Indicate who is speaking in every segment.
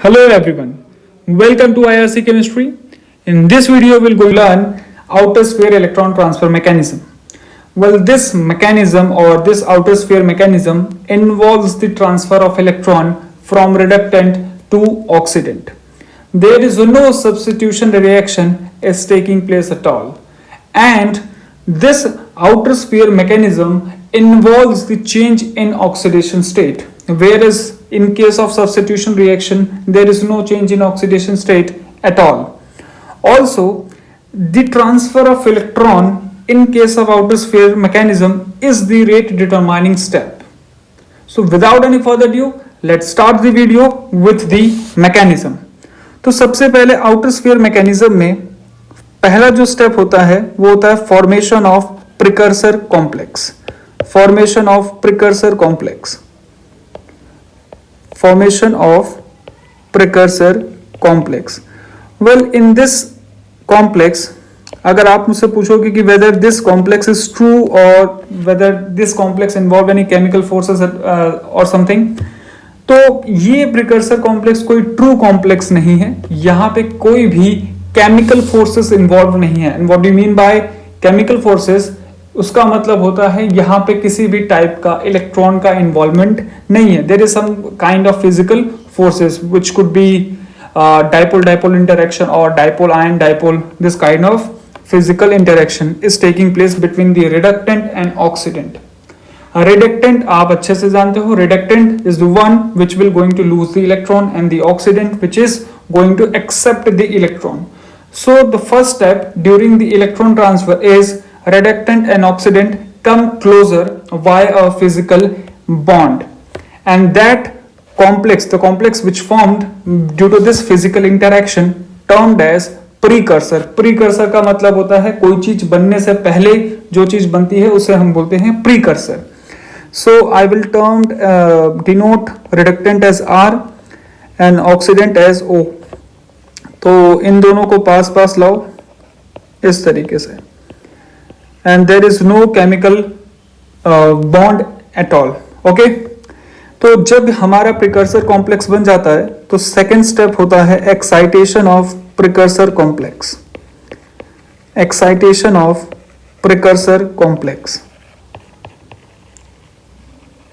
Speaker 1: Hello everyone, welcome to IRC Chemistry. In this video we'll go learn outer sphere electron transfer mechanism. Well, this mechanism or this outer sphere mechanism involves the transfer of electron from reductant to oxidant. There is no substitution reaction is taking place at all, and this outer sphere mechanism involves the change in oxidation state, whereas in case of substitution reaction there is no change in oxidation state at all. Also, the transfer of electron in case of outer sphere mechanism is the rate determining step. So without any further ado, let's start the video with the mechanism. तो सबसे पहले outer sphere mechanism में पहला जो step होता है वो होता है formation of precursor complex. Formation of precursor complex. Formation of precursor complex. Well, in this complex, अगर आप मुझसे पूछोगे कि whether this complex is true or whether this complex involve any chemical forces or something, तो ये precursor complex कोई true complex नहीं है. यहाँ पे कोई भी chemical forces involved नहीं है. And what do you mean by chemical forces? उसका मतलब होता है यहाँ पे किसी भी टाइप का इलेक्ट्रॉन का इन्वॉल्वमेंट नहीं है. There is some kind of physical forces which could be dipole dipole interaction और dipole ion dipole. This kind of physical interaction is taking place between the reductant and oxidant. Reductant आप अच्छे से जानते हो. Reductant is the one which will going to lose the electron and the oxidant which is going to accept the electron. So the first step during the electron transfer is reductant and oxidant come closer via a physical bond, and that complex, the complex which formed due to this physical interaction, termed as precursor. precursor का मतलब होता है कोई चीज बनने से पहले जो चीज बनती है उसे हम बोलते हैं precursor. So I will denote reductant as R and oxidant as O. तो इन दोनों को पास पास लाओ इस तरीके से, and there is no chemical bond at all. Okay, तो जब हमारा प्रिकर्सर कॉम्प्लेक्स बन जाता है तो सेकेंड स्टेप होता है excitation of precursor complex. Excitation of precursor complex.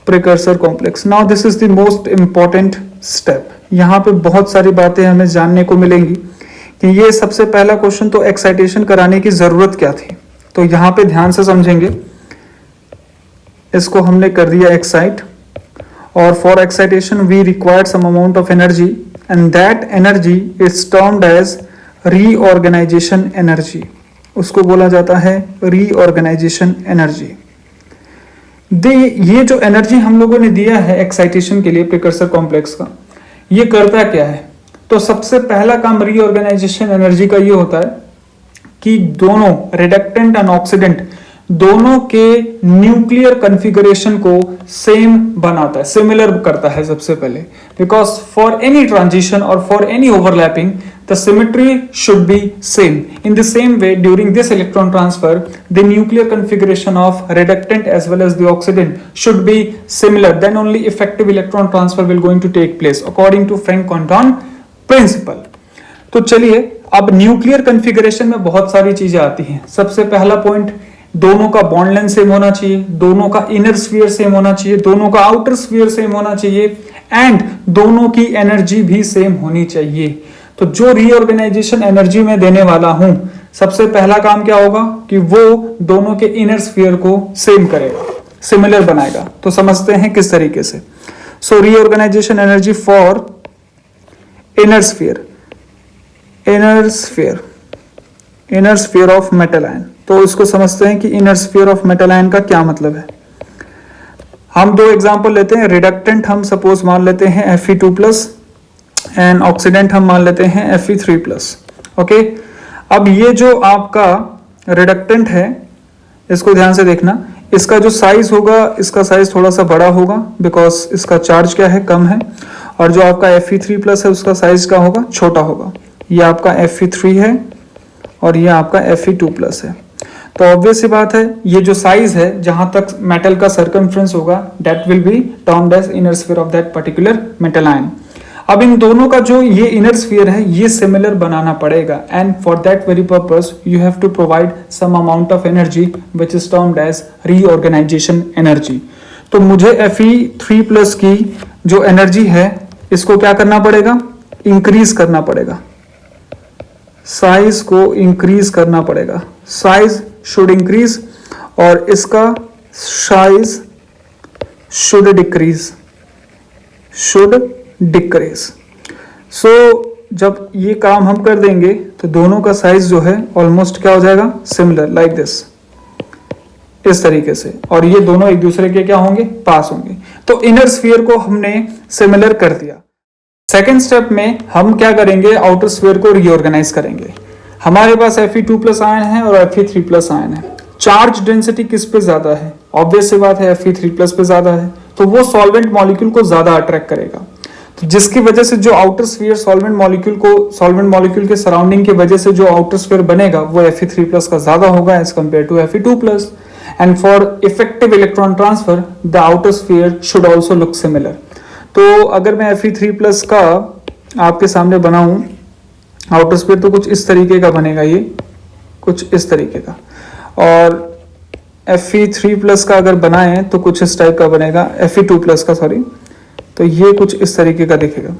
Speaker 1: Precursor complex. Now this is the most important step. यहाँ पे बहुत सारी बातें हमें जानने को मिलेंगी कि ये सबसे पहला क्वेश्चन तो एक्साइटेशन कराने की जरूरत क्या थी. तो यहां पे ध्यान से समझेंगे. इसको हमने कर दिया एक्साइट, और for excitation we required some amount of energy and that energy is termed as reorganization energy. उसको बोला जाता है रीऑर्गेनाइजेशन एनर्जी. ये जो एनर्जी हम लोगों ने दिया है एक्साइटेशन के लिए प्रिकर्सर कॉम्प्लेक्स का, ये करता क्या है. तो सबसे पहला काम रीऑर्गेनाइजेशन एनर्जी का ये होता है कि दोनों रिडक्टेंट एंड ऑक्सीडेंट दोनों के न्यूक्लियर कॉन्फ़िगरेशन को सेम बनाता है, सिमिलर करता है सबसे पहले. बिकॉज फॉर एनी ट्रांजिशन और for any overlapping the symmetry should be same. In the same way during this electron transfer the nuclear configuration of reductant as well as the oxidant should be similar. Then only effective electron transfer will going to take place according to Franck Condon principle. तो चलिए, अब nuclear configuration में बहुत सारी चीजें आती हैं. सबसे पहला पॉइंट, दोनों का बॉन्ड लेंथ सेम होना चाहिए, दोनों का इनर स्फीयर सेम होना चाहिए, दोनों का आउटर स्फीयर सेम होना चाहिए, एंड दोनों की एनर्जी भी सेम होनी चाहिए. तो जो रीऑर्गेनाइजेशन एनर्जी मैं देने वाला हूं, सबसे पहला काम क्या होगा कि वो दोनों के इनर स्फीयर को सेम करेगा, सिमिलर बनाएगा. तो समझते हैं किस तरीके से. So reorganisation energy for inner sphere. Inner sphere of metal ion. तो इसको समझते हैं कि inner sphere of metal ion का क्या मतलब है. हम दो एग्जांपल लेते हैं. रिडक्टेंट हम सपोज मान लेते हैं Fe2+ एंड ऑक्सीडेंट हम मान लेते हैं Fe3+. ओके, अब ये जो आपका रिडक्टेंट है इसको ध्यान से देखना. इसका जो साइज होगा, इसका साइज थोड़ा सा बड़ा होगा बिकॉज इसका चार्ज क्या है, कम है. और जो आपका Fe3+ है उसका साइज क्या होगा, छोटा होगा. ये आपका Fe3 है और ये आपका Fe2+ है. तो ऑब्वियस सी बात है, ये जो साइज है जहां तक मेटल का सर्कमफ्रेंस होगा that will be termed as inner sphere of that particular metal ion. अब इन दोनों का जो ये इनर स्फीयर है ये सिमिलर बनाना पड़ेगा, and for that very purpose you have to provide some amount of energy which is termed as reorganization energy. तो मुझे Fe3+ की जो एनर्जी है इसको क्या करना पड़ेगा, इंक्रीज करना पड़ेगा, साइज को इंक्रीज करना पड़ेगा, साइज शुड इंक्रीज और इसका साइज शुड डिक्रीज, सो जब ये काम हम कर देंगे तो दोनों का साइज जो है ऑलमोस्ट क्या हो जाएगा, सिमिलर, लाइक दिस, इस तरीके से, और ये दोनों एक दूसरे के क्या होंगे, पास होंगे। तो इनर स्फीयर को हमने सिमिलर कर दिया। सेकेंड स्टेप में हम क्या करेंगे, आउटर स्फीयर को रीऑर्गेनाइज करेंगे। हमारे पास Fe2+ आयन है और Fe3+ आयन है। चार्ज डेंसिटी किस पे ज्यादा है, ऑब्वियस सी बात है Fe3+ पे ज्यादा है, तो वो सॉल्वेंट मॉलिक्यूल को ज्यादा अट्रैक्ट करेगा, तो जिसकी वजह से जो आउटर स्फीयर सॉल्वेंट मॉलिक्यूल के सराउंडिंग की वजह से जो आउटर स्फीयर बनेगा वो Fe3+ का ज्यादा होगा as compare to Fe2+, and for effective electron transfer the outer sphere should also look similar. तो अगर मैं Fe3+ का आपके सामने बनाऊं आउटर स्फीयर तो कुछ इस तरीके का बनेगा, ये कुछ इस तरीके का, और Fe3+ का अगर बनाएं तो कुछ इस टाइप का बनेगा, Fe2+ का सॉरी, तो ये कुछ इस तरीके का दिखेगा।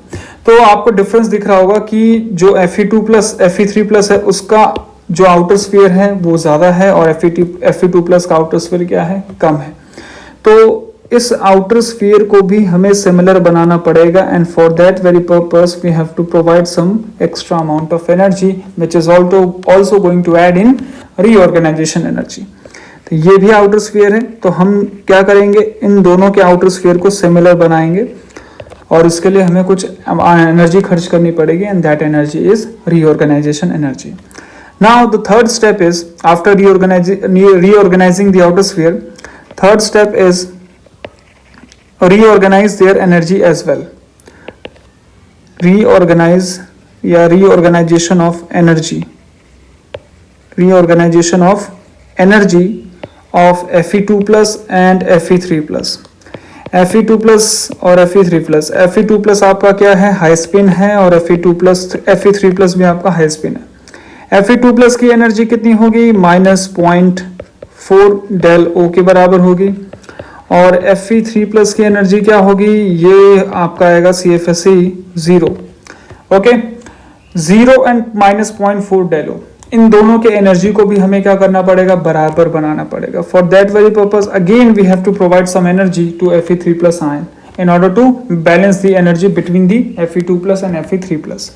Speaker 1: तो आपको डिफरेंस दिख रहा होगा कि जो Fe3+ है उसका जो आउटर स्फीयर है वो ज्यादा है और Fe2+ का आउटर स्फीयर क्या है, कम है। तो इस आउटर स्फीयर को भी हमें सिमिलर बनाना पड़ेगा, and for that very purpose we have to provide some extra amount of energy which is also going to add in reorganization energy. तो ये भी आउटर स्फीयर है, तो हम क्या करेंगे, इन दोनों के आउटर स्फीयर को सिमिलर बनाएंगे और इसके लिए हमें कुछ एनर्जी खर्च करनी पड़ेगी, and that energy is reorganization energy. Now the third step is after reorganizing the outer sphere, third step is reorganize their energy as well. Reorganization of energy of Fe2+ and Fe3+। Fe2+ और Fe3+, Fe2+ आपका क्या है, high spin है, और Fe3+ भी आपका high spin है। Fe2+ की एनर्जी कितनी होगी, -0.4 del O के बराबर होगी, और Fe3+ की एनर्जी क्या होगी, ये आपका आएगा CFSE 0, okay, 0 and -0.4 del O। इन दोनों के एनर्जी को भी हमें क्या करना पड़ेगा, बराबर बनाना पड़ेगा। For that very purpose again we have to provide some energy to Fe3+ ion in order to balance the energy between the Fe2+ and Fe3+।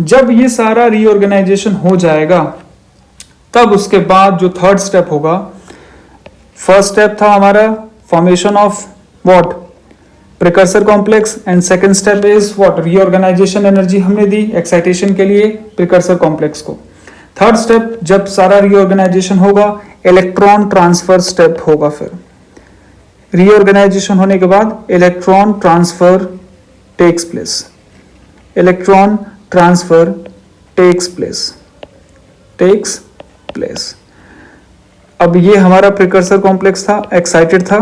Speaker 1: जब ये सारा रीऑर्गेनाइजेशन हो जाएगा तब उसके बाद जो थर्ड स्टेप होगा, फर्स्ट स्टेप था हमारा formation of what, precursor complex, and second step is what, reorganization energy हमने दी एक्साइटेशन के लिए प्रिकर्सर कॉम्प्लेक्स को। थर्ड स्टेप जब सारा रीऑर्गेनाइजेशन होगा, इलेक्ट्रॉन ट्रांसफर स्टेप होगा। फिर रीऑर्गेनाइजेशन होने के बाद electron transfer takes place, electron transfer takes place. अब ये हमारा प्रिकर्सर कॉम्प्लेक्स था, एक्साइटेड था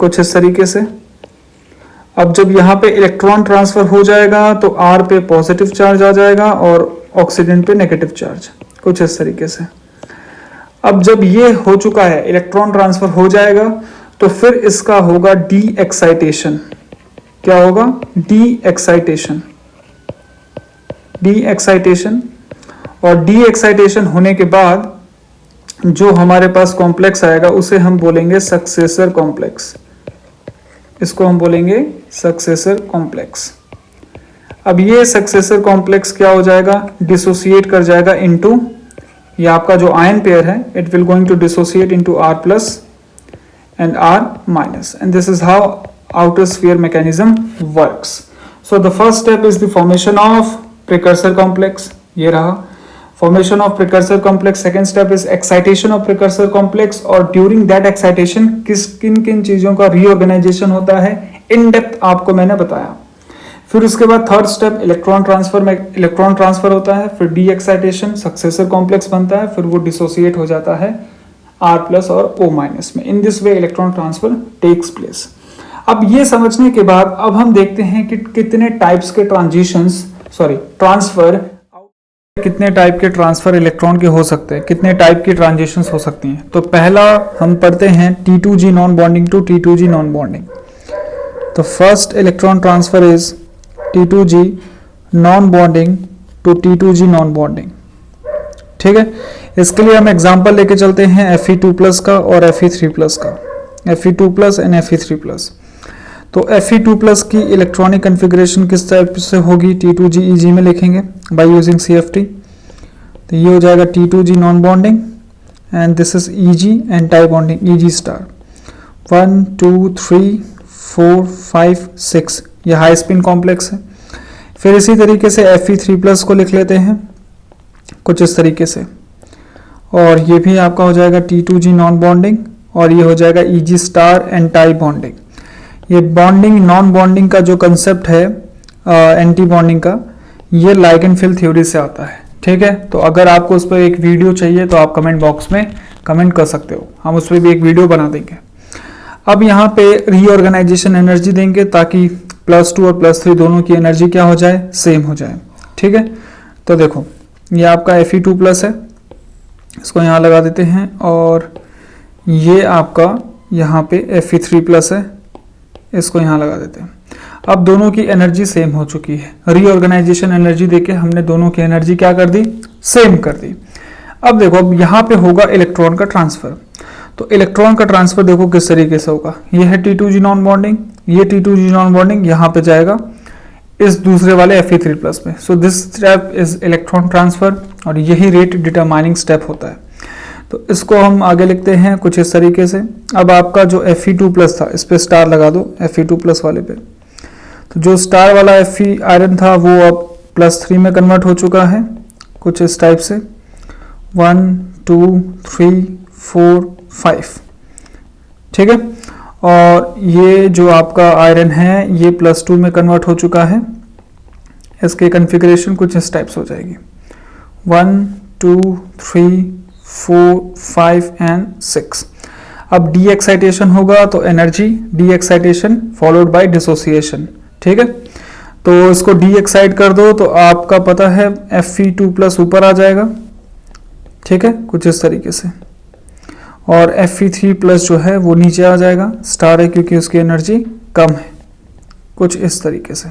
Speaker 1: कुछ इस तरीके से। अब जब यहाँ पे इलेक्ट्रॉन ट्रांसफर हो जाएगा तो R पे पॉजिटिव चार्ज आ जाएगा और ऑक्सीडेंट पे नेगेटिव चार्ज, कुछ इस तरीके से। अब जब ये हो चुका है, इलेक्ट्रॉन ट्रांसफर हो जाएगा, तो फिर इसका होगा डी एक्साइटेशन। क्या होगा, डी एक्साइटेशन। और डी एक्साइटेशन होने के बाद जो हमारे पास कॉम्प्लेक्स आएगा उसे हम बोलेंगे सक्सेसर कॉम्प्लेक्स, इसको हम बोलेंगे सक्सेसर कॉम्प्लेक्स। अब ये सक्सेसर कॉम्प्लेक्स क्या हो जाएगा, डिसोसिएट कर जाएगा इनटू, ये आपका जो आयन पेयर है it will going to dissociate into R+ and R-, and this is how outer sphere mechanism works. So the first step is the formation of precursor complex, ये रहा formation of precursor complex. Second step is excitation of precursor complex, और during that excitation किन किन चीजों का reorganization होता है in depth आपको मैंने बताया। फिर उसके बाद थर्ड स्टेप इलेक्ट्रॉन ट्रांसफर में इलेक्ट्रॉन ट्रांसफर होता है, फिर डी एक्साइटेशन सक्सेसर कॉम्प्लेक्स बनता है, फिर वो डिसोसिएट हो जाता है R+ और O- में। In this way electron transfer takes place. अब ये समझने के बाद अब हम देखते हैं कि कितने टाइप्स के ट्रांसफर कितने टाइप के ट्रांसफर इलेक्ट्रॉन के हो सकते हैं, कितने टाइप की ट्रांजिशंस हो सकती हैं। तो पहला हम पढ़ते हैं T2G non bonding to T2G non bonding. तो first electron transfer is T2G non bonding to T2G non bonding. ठीक है, इसके लिए हम एग्जांपल लेके चलते हैं Fe2+ का और Fe3+ का, Fe2+ एंड Fe3+। तो Fe2+ की इलेक्ट्रॉनिक कन्फिग्रेशन किस टाइप से होगी, T2GeG में लिखेंगे बाय यूजिंग CFT। तो ये हो जाएगा T2G non bonding and this is EG and tie bonding EG star. 1 2 3 4 5 6 ये हाई स्पिन कॉम्प्लेक्स है। फिर इसी तरीके से Fe3+ को लिख लेते हैं कुछ इस तरीके से, और ये भी आपका हो जाएगा T2G नॉन बॉन्डिंग और ये हो जाएगा EG star and tie bonding. ये बॉन्डिंग नॉन बॉन्डिंग का जो कंसेप्ट है एंटी बॉन्डिंग का, ये लाइगेंडफिल थ्योरी से आता है। ठीक है, तो अगर आपको उस पर एक वीडियो चाहिए तो आप कमेंट बॉक्स में कमेंट कर सकते हो, हम उस पर भी एक वीडियो बना देंगे। अब यहाँ पे रीऑर्गेनाइजेशन एनर्जी देंगे ताकि +2 और +3 दोनों की एनर्जी क्या हो जाए, सेम हो जाए। ठीक है, तो देखो ये आपका Fe2+ है, इसको यहाँ लगा देते हैं, और ये आपका यहाँ पे Fe3+ है, इसको यहाँ लगा देते हैं। अब दोनों की एनर्जी सेम हो चुकी है, रीऑर्गेनाइजेशन एनर्जी देके हमने दोनों की एनर्जी क्या कर दी, सेम कर दी। अब देखो अब यहाँ पे होगा इलेक्ट्रॉन का ट्रांसफर। तो इलेक्ट्रॉन का ट्रांसफर देखो किस तरीके से होगा, ये है T2G नॉन बॉन्डिंग, ये T2G नॉन बॉन्डिंग यहाँ पे जाएगा इस दूसरे वाले Fe3+ में। So this step is electron transfer और यही रेट डिटरमाइनिंग स्टेप होता है। तो इसको हम आगे लिखते हैं कुछ इस तरीके से। अब आपका जो Fe2+ था इस पे स्टार लगा दो, Fe2+ वाले पे। तो जो स्टार वाला Fe आयरन था वो अब +3 में कन्वर्ट हो चुका है कुछ इस टाइप से, 1 2 3 4 5। ठीक है, और ये जो आपका आयरन है ये +2 में कन्वर्ट हो चुका है, इसके कन्फिग्रेशन कुछ इस टाइप से हो जाएगी, 1 2 3 4 5 एंड 6। अब डी एक्साइटेशन होगा तो energy D excitation followed by dissociation. ठीक है, तो इसको डी एक्साइट कर दो तो आपका पता है Fe2+ ऊपर आ जाएगा। ठीक है, कुछ इस तरीके से, और Fe3+ जो है वो नीचे आ जाएगा, स्टार है क्योंकि उसकी एनर्जी कम है, कुछ इस तरीके से।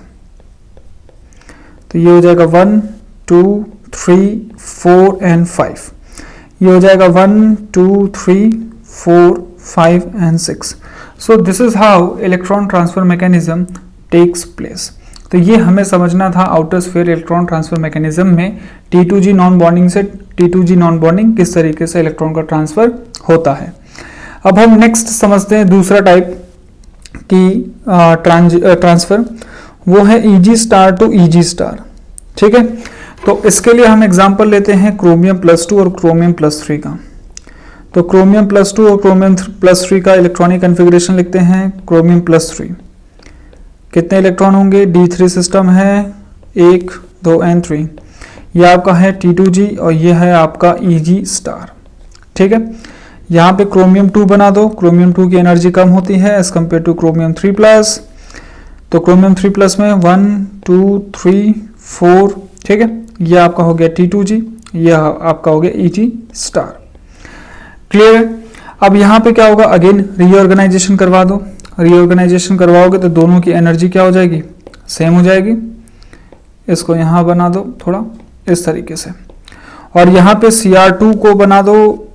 Speaker 1: तो ये हो जाएगा 1 2 3 4 एंड 5। ये हो जाएगा 1 2 3 4 5 and 6। So this is how electron transfer mechanism takes place. तो ये हमें समझना था outer sphere electron transfer mechanism में T2G नॉन बॉन्डिंग से T2G नॉन बॉन्डिंग किस तरीके से इलेक्ट्रॉन का ट्रांसफर होता है। अब हम नेक्स्ट समझते हैं दूसरा टाइप की ट्रांसफर, वो है EG star to EG star. ठीक है, तो इसके लिए हम एग्जांपल लेते हैं Chromium+2 और Chromium+3 का। तो Chromium+2 और Chromium+3 का इलेक्ट्रॉनिक कन्फिग्रेशन लिखते हैं। Chromium+3 कितने इलेक्ट्रॉन होंगे, D3 सिस्टम है, 1 2 एंड 3। ये आपका है T2G और ये है आपका EG स्टार। ठीक है, यहाँ पे Chromium2 बना दो, Chromium2 की एनर्जी कम होती है एज कम्पेयर टू Chromium3+। तो Chromium3+ में 1 2 3 4। ठीक है, ये आपका हो गया T2G, यह आपका हो गया EG स्टार। क्लियर है। अब यहाँ पे क्या होगा, अगेन रीऑर्गेनाइजेशन करवा दो। रीऑर्गेनाइजेशन करवाओगे तो दोनों की एनर्जी क्या हो जाएगी, सेम हो जाएगी। इसको यहाँ बना दो थोड़ा इस तरीके से, और यहाँ पे Cr2 को बना दो,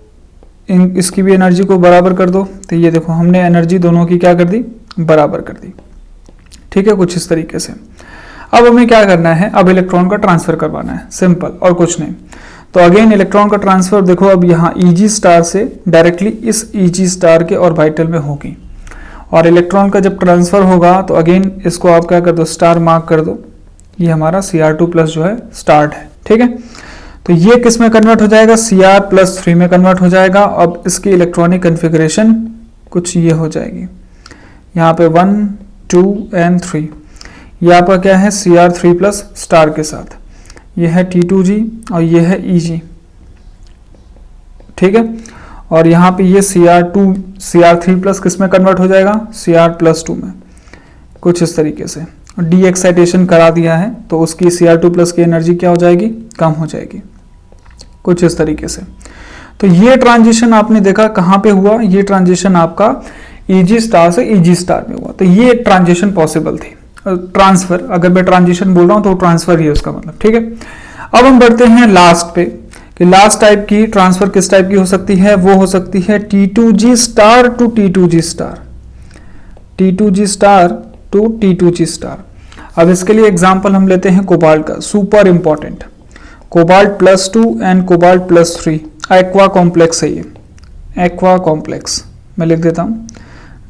Speaker 1: इसकी भी एनर्जी को बराबर कर दो। तो ये देखो हमने एनर्जी दोनों की क्या कर दी, बराबर कर दी। ठीक है, कुछ इस तरीके से। अब हमें क्या करना है, अब इलेक्ट्रॉन का ट्रांसफर करवाना है, सिंपल और कुछ नहीं। तो अगेन इलेक्ट्रॉन का ट्रांसफर देखो अब यहाँ EG स्टार से डायरेक्टली इस EG स्टार के ऑर्बिटल में होगी, और इलेक्ट्रॉन का जब ट्रांसफर होगा तो अगेन इसको आप क्या कर दो, स्टार मार्क कर दो। ये हमारा Cr2+ जो है स्टार्ट है। ठीक है, तो ये किस में कन्वर्ट हो जाएगा, Cr+3 में कन्वर्ट हो जाएगा। अब इसकी इलेक्ट्रॉनिक कन्फिग्रेशन कुछ ये हो जाएगी, यहाँ पे 1 2 एंड 3। ये आपका क्या है, Cr3+ स्टार के साथ, ये है T2G और ये है EG। ठीक है, और यहाँ पे ये Cr3+ किस में कन्वर्ट हो जाएगा, Cr+2 में। कुछ इस तरीके से, डी एक्साइटेशन करा दिया है तो उसकी Cr2+ की एनर्जी क्या हो जाएगी, कम हो जाएगी, कुछ इस तरीके से। तो ये ट्रांजिशन आपने देखा कहाँ पे हुआ, ये ट्रांजिशन आपका Eg स्टार से Eg स्टार में हुआ। तो ये ट्रांजिशन पॉसिबल थी, ट्रांसफर, अगर मैं ट्रांजिशन बोल रहा हूँ तो ट्रांसफर ही है उसका मतलब, ठीक है। अब हम बढ़ते हैं लास्ट पे कि लास्ट टाइप की ट्रांसफर किस टाइप की हो सकती है, वो हो सकती है T2G star to T2G star, T2G star to T2G star. अब इसके लिए एग्जांपल हम लेते हैं कोबाल्ट का, super important, cobalt +2 and cobalt +3 aqua complex है ये, एक्वा कॉम्प्लेक्स मैं लिख देता हूं,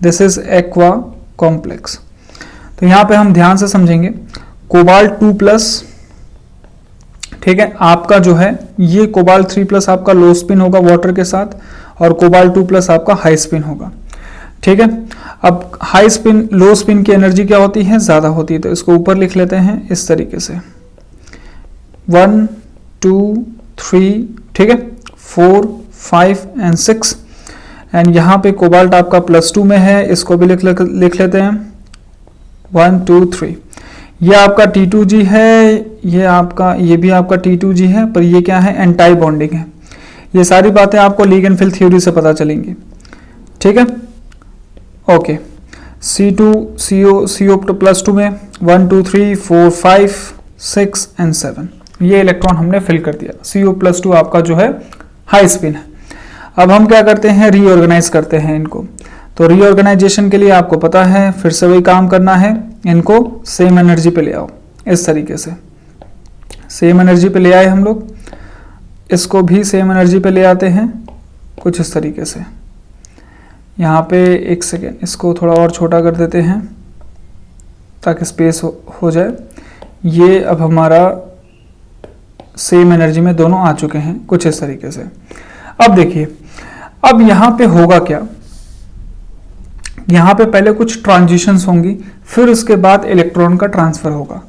Speaker 1: दिस इज एक्वा कॉम्प्लेक्स। तो यहां पे हम ध्यान से समझेंगे, कोबाल्ट 2+, ठीक है, आपका जो है ये कोबाल्ट 3+ आपका लो स्पिन होगा वाटर के साथ, और कोबाल्ट 2+ आपका हाई स्पिन होगा, ठीक है। अब हाई स्पिन लो स्पिन की एनर्जी क्या होती है, ज्यादा होती है, तो इसको ऊपर लिख लेते हैं इस तरीके से 1 2 3, ठीक है, 4 5 एंड 6, एंड यहाँ पे कोबाल्ट आपका +2 में है, इसको भी लिख लेते हैं 1 2 3। ये आपका T2G है, ये भी आपका T2G है, पर ये क्या है, एंटाई बॉन्डिंग है। ये सारी बातें आपको लीग एंड फील्ड थ्योरी से पता चलेंगी, ठीक है। ओके, CO +2 में 1 2 3 4 5 6 एंड 7, ये इलेक्ट्रॉन हमने फिल कर दिया। CO+2 आपका जो है हाई स्पिन है। अब हम क्या करते हैं, रीऑर्गेनाइज करते हैं इनको। तो रीऑर्गेनाइजेशन के लिए आपको पता है, फिर से वही काम करना है, इनको सेम एनर्जी पे ले आओ, इस तरीके से सेम एनर्जी पे ले आए हम लोग, इसको भी सेम एनर्जी पे ले आते हैं कुछ इस तरीके से। यहाँ पे एक सेकेंड, इसको थोड़ा और छोटा कर देते हैं ताकि स्पेस हो जाए। ये अब हमारा सेम एनर्जी में दोनों आ चुके हैं कुछ इस तरीके से। अब देखिए, अब यहाँ पे होगा क्या, यहाँ पे पहले कुछ ट्रांजिशंस होंगी, फिर उसके बाद इलेक्ट्रॉन का ट्रांसफर होगा।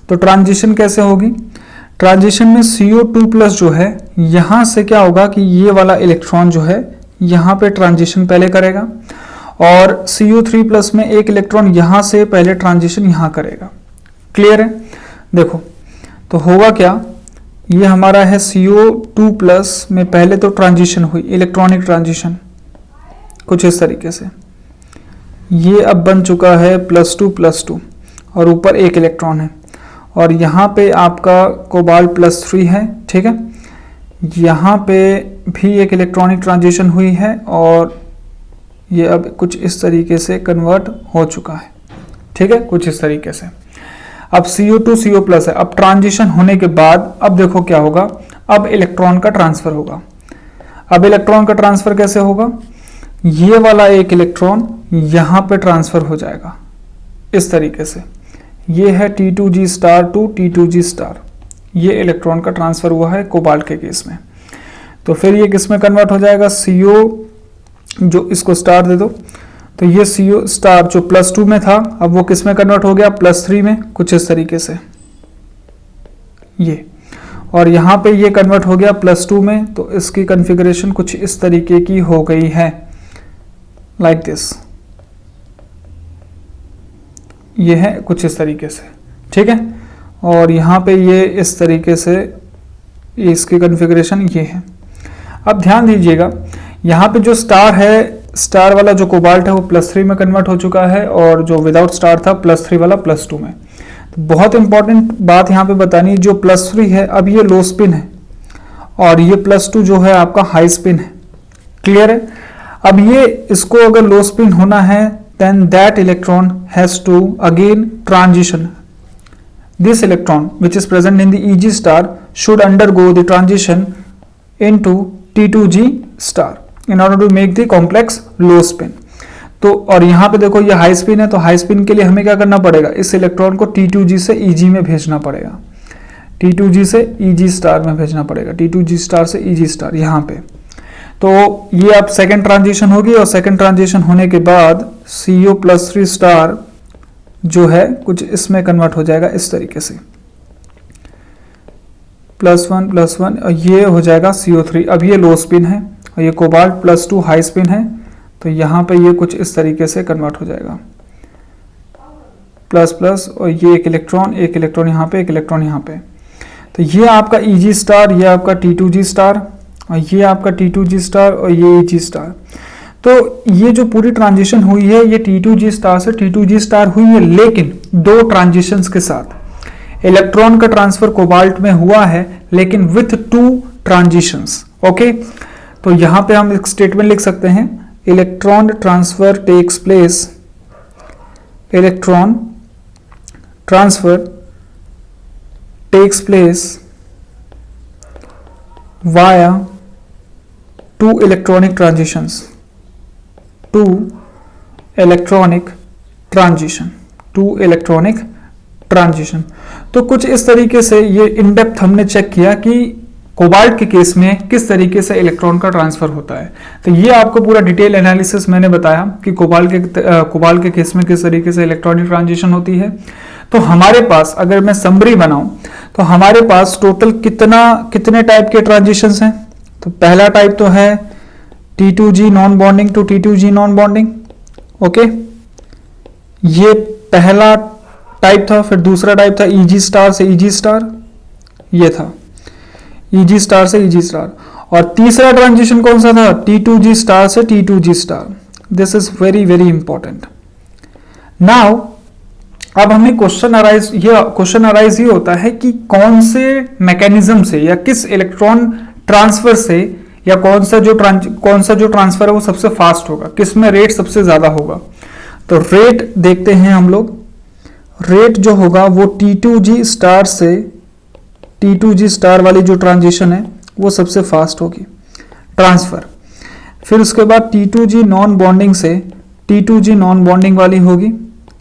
Speaker 1: तो ट्रांजिशन कैसे होगी, ट्रांजिशन में CO2+ जो है, यहाँ से क्या होगा कि ये वाला इलेक्ट्रॉन जो है यहाँ पे ट्रांजिशन पहले करेगा, और CO3+ में एक इलेक्ट्रॉन यहाँ से पहले ट्रांजिशन यहाँ करेगा। क्लियर है, देखो तो होगा क्या, ये हमारा है CO2+ में पहले तो ट्रांजिशन हुई, इलेक्ट्रॉनिक ट्रांजिशन कुछ इस तरीके से। ये अब बन चुका है +2+2 और ऊपर एक इलेक्ट्रॉन है, और यहाँ पे आपका कोबाल्ट +3 है, ठीक है। यहाँ पे भी एक इलेक्ट्रॉनिक ट्रांजिशन हुई है, और ये अब कुछ इस तरीके से कन्वर्ट हो चुका है, ठीक है, कुछ इस तरीके से। अब CO2 CO+ है। अब ट्रांजिशन होने के बाद अब देखो क्या होगा, अब इलेक्ट्रॉन का ट्रांसफर होगा। अब इलेक्ट्रॉन का ट्रांसफर कैसे होगा, ये वाला एक इलेक्ट्रॉन यहाँ पे ट्रांसफर हो जाएगा इस तरीके से। ये है T2G star to T2G star, ये इलेक्ट्रॉन का ट्रांसफर हुआ है कोबाल्ट के केस में। तो फिर ये किस में कन्वर्ट हो जाएगा, CO, जो इसको स्टार दे दो, तो ये CO स्टार जो +2 में था, अब वो किस में कन्वर्ट हो गया, +3 में, कुछ इस तरीके से ये, और यहाँ पे ये कन्वर्ट हो गया +2 में। तो इसकी कॉन्फ़िगरेशन कुछ इस तरीके की हो गई है, लाइक दिस, ये है कुछ इस तरीके से, ठीक है। और यहाँ पे ये इस तरीके से इसकी कॉन्फ़िगरेशन ये है। अब ध्यान दीजिएगा, यहाँ पे जो स्टार है, स्टार वाला जो कोबाल्ट है वो +3 में कन्वर्ट हो चुका है, और जो विदाउट स्टार था +3 वाला +2 में। तो बहुत इंपॉर्टेंट बात यहाँ पे बतानी, जो +3 है अब ये लो स्पिन है, और ये +2 जो है आपका हाई स्पिन है। क्लियर है। अब ये इसको अगर लो स्पिन होना है, then that electron has to again transition. This electron which is present in the Eg star should undergo the transition into T2G star in order to make the complex low spin. तो और यहाँ पे देखो ये high spin है, तो high spin के लिए हमें क्या करना पड़ेगा, इस इलेक्ट्रॉन को T2G से Eg में भेजना पड़ेगा, T2G से Eg स्टार में भेजना पड़ेगा, T2G स्टार से Eg स्टार यहाँ पे। तो ये अब सेकेंड ट्रांजिशन होगी, और सेकेंड ट्रांजिशन होने के बाद CO+3 स्टार जो है कुछ इसमें कन्वर्ट हो जाएगा इस तरीके से, +1 और ये हो जाएगा CO3। अब ये लो स्पिन है और ये कोबाल्ट +2 हाई स्पिन है, तो यहाँ पे ये कुछ इस तरीके से कन्वर्ट हो जाएगा प्लस प्लस, और ये एक इलेक्ट्रॉन यहाँ पे, एक इलेक्ट्रॉन यहाँ पे। तो ये आपका Eg स्टार, ये आपका T2G स्टार, और ये आपका T2G स्टार, और ये Eg स्टार। तो ये जो पूरी ट्रांजिशन हुई है ये T2G स्टार से T2G स्टार हुई है, लेकिन दो ट्रांजिशंस के साथ। इलेक्ट्रॉन का ट्रांसफर कोबाल्ट में हुआ है लेकिन विथ टू ट्रांजिशंस। ओके, तो यहां पे हम एक स्टेटमेंट लिख सकते हैं, electron transfer takes place, electron transfer takes place via two electronic transitions, two electronic transition. तो कुछ इस तरीके से ये इन डेप्थ हमने चेक किया कि कोबाल्ट के केस में किस तरीके से इलेक्ट्रॉन का ट्रांसफर होता है। तो ये आपको पूरा डिटेल एनालिसिस मैंने बताया कि कोबाल्ट के केस में किस तरीके से इलेक्ट्रॉनिक ट्रांजिशन होती है। तो हमारे पास अगर मैं समरी बनाऊं तो हमारे पास टोटल कितने टाइप के ट्रांजिशंस हैं। तो पहला टाइप तो है T2G non bonding to T2G non bonding. Okay, ये पहला टाइप था। फिर दूसरा टाइप था Eg स्टार से Eg स्टार, ये था Eg स्टार से Eg स्टार। और तीसरा ट्रांजिशन कौन सा था, T2G स्टार से T2G star. This is very very important. Now अब हमें क्वेश्चन अराइज ये होता है कि कौन से मैकेनिज्म से या किस इलेक्ट्रॉन ट्रांसफर से या कौन सा जो ट्रांसफर है वो सबसे फास्ट होगा, किस में रेट सबसे ज्यादा होगा। तो रेट देखते हैं हम लोग। रेट जो होगा वो T2G स्टार से T2G स्टार वाली जो ट्रांजिशन है वो सबसे फास्ट होगी ट्रांसफर। फिर उसके बाद T2G नॉन बॉन्डिंग से T2G नॉन बॉन्डिंग वाली होगी,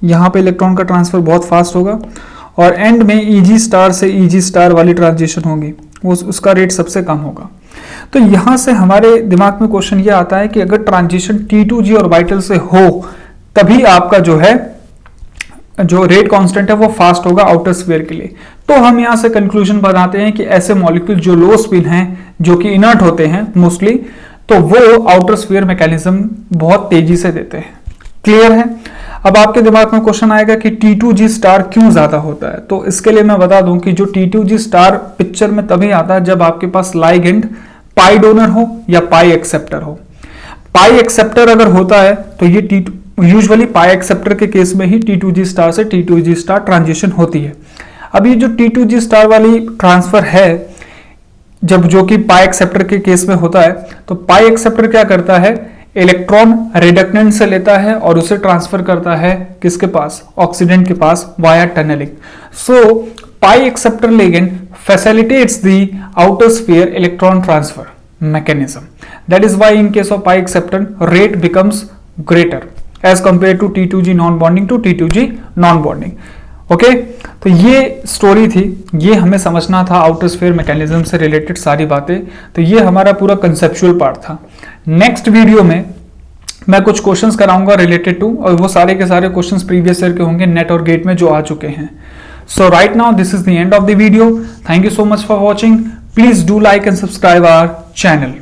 Speaker 1: यहां पे इलेक्ट्रॉन का ट्रांसफर बहुत फास्ट होगा। और एंड में Eg स्टार से Eg स्टार वाली ट्रांजिशन होगी, वो उसका रेट सबसे कम होगा। तो यहां से हमारे दिमाग में क्वेश्चन ये आता है कि अगर ट्रांजिशन T2G ऑर्बिटल से हो तभी आपका जो रेट कांस्टेंट है वो फास्ट होगा आउटर स्फीयर के लिए। तो हम यहां से कंक्लूजन बनाते हैं कि ऐसे मॉलिक्यूल जो लो स्पिन हैं, जो कि इनर्ट होते हैं मोस्टली, तो वो आउटर स्फीयर मैकेनिज्म बहुत तेजी से देते हैं। क्लियर है। अब आपके दिमाग में क्वेश्चन आएगा कि T2G स्टार क्यों ज्यादा होता है। तो इसके लिए मैं बता दूं कि जो T2G स्टार पिक्चर में तभी आता है जब आपके पास लाइगेंड पाई डोनर हो या पाई एक्सेप्टर हो। पाई एक्सेप्टर अगर होता है तो ये यूजुअली पाई एक्सेप्टर के केस में ही T2G स्टार से T2G स्टार ट्रांजिशन होती है। अब ये जो T2G स्टार वाली ट्रांसफर है, जब जो कि पाई एक्सेप्टर के केस में होता है, तो पाई एक्सेप्टर क्या करता है, इलेक्ट्रॉन रिडक्टेंट से लेता है और उसे ट्रांसफर करता है किसके पास, ऑक्सीडेंट के पास, via tunnelling. So pi acceptor ligand facilitates the outer sphere electron transfer mechanism. That is why in case of pi acceptor rate becomes greater as compared to T2G non-bonding to T2G non-bonding. Okay, तो ये story थी, ये हमें समझना था outer sphere mechanism से related सारी बातें। तो ये हमारा पूरा कंसेप्चुअल पार्ट था। नेक्स्ट वीडियो में मैं कुछ क्वेश्चंस कराऊंगा रिलेटेड टू, और वो सारे के सारे क्वेश्चंस प्रीवियस ईयर के होंगे नेट और गेट में जो आ चुके हैं। So right now this is the end of the video. Thank you so much for watching. Please do like and subscribe our channel.